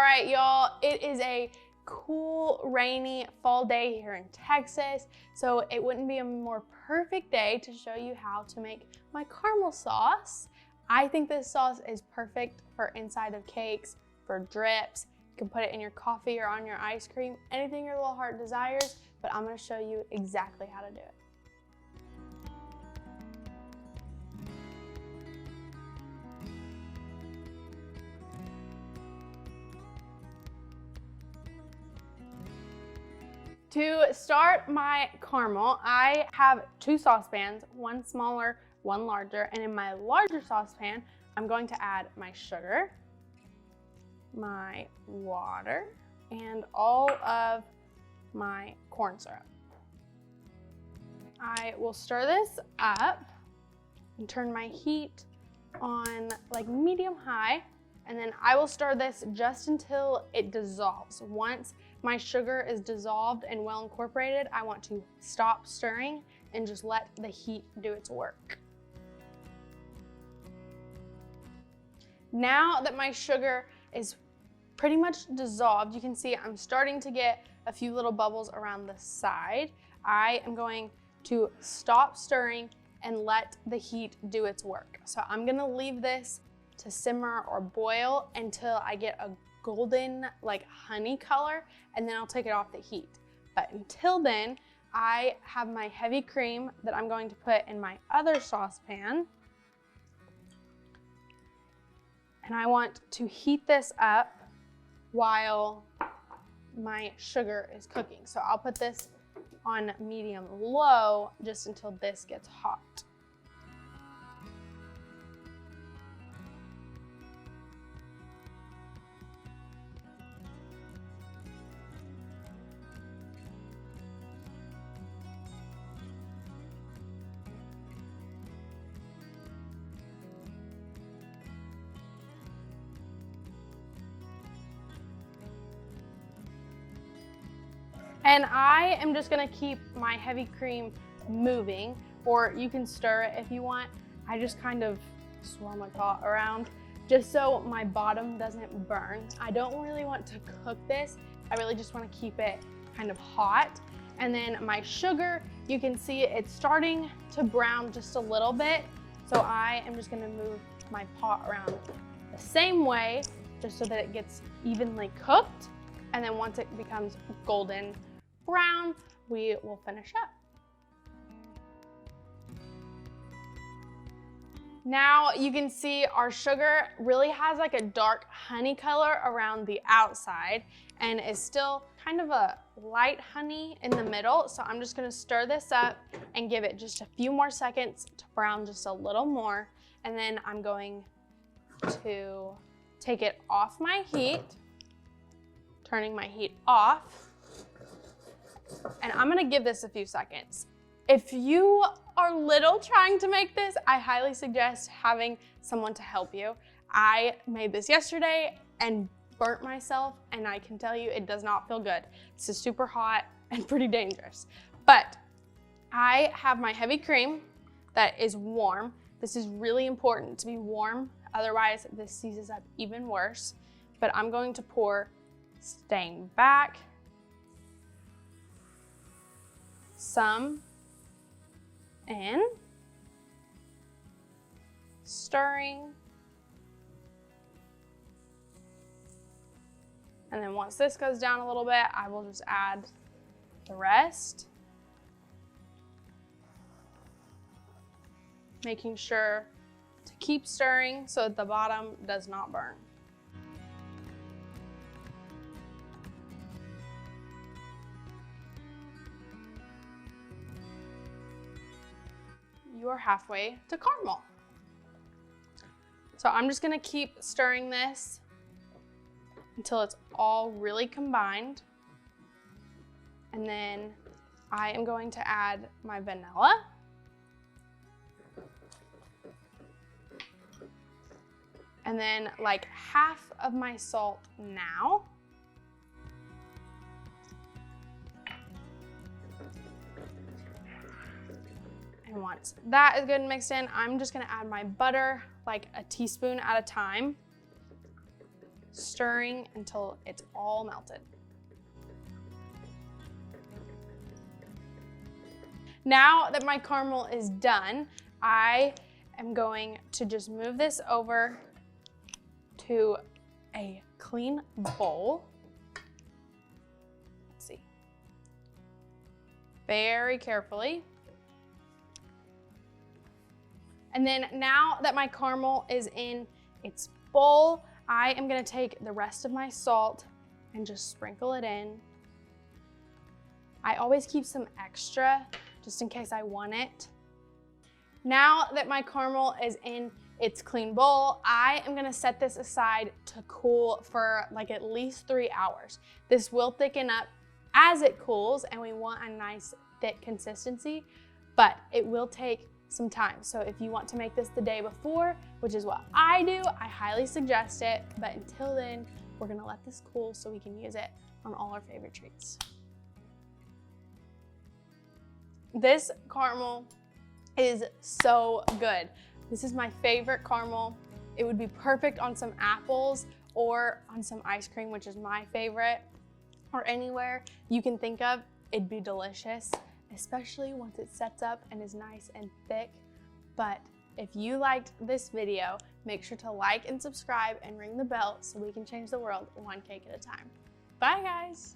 right, y'all, it is a cool, rainy fall day here in Texas, so it wouldn't be a more perfect day to show you how to make my caramel sauce. I think this sauce is perfect for inside of cakes, for drips. You can put it in your coffee or on your ice cream, anything your little heart desires, but I'm gonna show you exactly how to do it. To start my caramel, I have 2 saucepans, one smaller, one larger, and in my larger saucepan, I'm going to add my sugar, my water, and all of my corn syrup. I will stir this up and turn my heat on like medium high, and then I will stir this just until it dissolves. Once my sugar is dissolved and well incorporated, I want to stop stirring and just let the heat do its work. Now that my sugar is pretty much dissolved, you can see I'm starting to get a few little bubbles around the side. I am going to stop stirring and let the heat do its work. So I'm gonna leave this to simmer or boil until I get a golden, like honey color, and then I'll take it off the heat. But until then, I have my heavy cream that I'm going to put in my other saucepan. And I want to heat this up while my sugar is cooking. So I'll put this on medium low just until this gets hot. And I am just gonna keep my heavy cream moving, or you can stir it if you want. I just kind of swirl my pot around just so my bottom doesn't burn. I don't really want to cook this. I really just want to keep it kind of hot. And then my sugar, you can see it's starting to brown just a little bit. So I am just gonna move my pot around the same way just so that it gets evenly cooked. And then once it becomes golden brown, we will finish up. Now you can see our sugar really has like a dark honey color around the outside and is still kind of a light honey in the middle. So I'm just gonna stir this up and give it just a few more seconds to brown just a little more. And then I'm going to take it off my heat, turning my heat off. And I'm gonna give this a few seconds. If you are little trying to make this, I highly suggest having someone to help you. I made this yesterday and burnt myself, and I can tell you it does not feel good. This is super hot and pretty dangerous. But I have my heavy cream that is warm. This is really important to be warm, otherwise this seizes up even worse. But I'm going to pour, staying back, some in, stirring, and then once this goes down a little bit, I will just add the rest, making sure to keep stirring so that the bottom does not burn. You are halfway to caramel. So I'm just gonna keep stirring this until it's all really combined. And then I am going to add my vanilla. And then like half of my salt now. And once that is good and mixed in, I'm just gonna add my butter, like a teaspoon at a time. stirring until it's all melted. Now that my caramel is done, I am going to just move this over to a clean bowl. Let's see. Very carefully. And then now that my caramel is in its bowl, I am gonna take the rest of my salt and just sprinkle it in. I always keep some extra just in case I want it. Now that my caramel is in its clean bowl, I am gonna set this aside to cool for like at least 3 hours. This will thicken up as it cools and we want a nice thick consistency, but it will take some time. So if you want to make this the day before, which is what I do, I highly suggest it. But until then, we're gonna let this cool so we can use it on all our favorite treats. This caramel is so good. This is my favorite caramel. It would be perfect on some apples or on some ice cream, which is my favorite, or anywhere you can think of. It'd be delicious, especially once it sets up and is nice and thick. But if you liked this video, make sure to like and subscribe and ring the bell so we can change the world one cake at a time. Bye guys.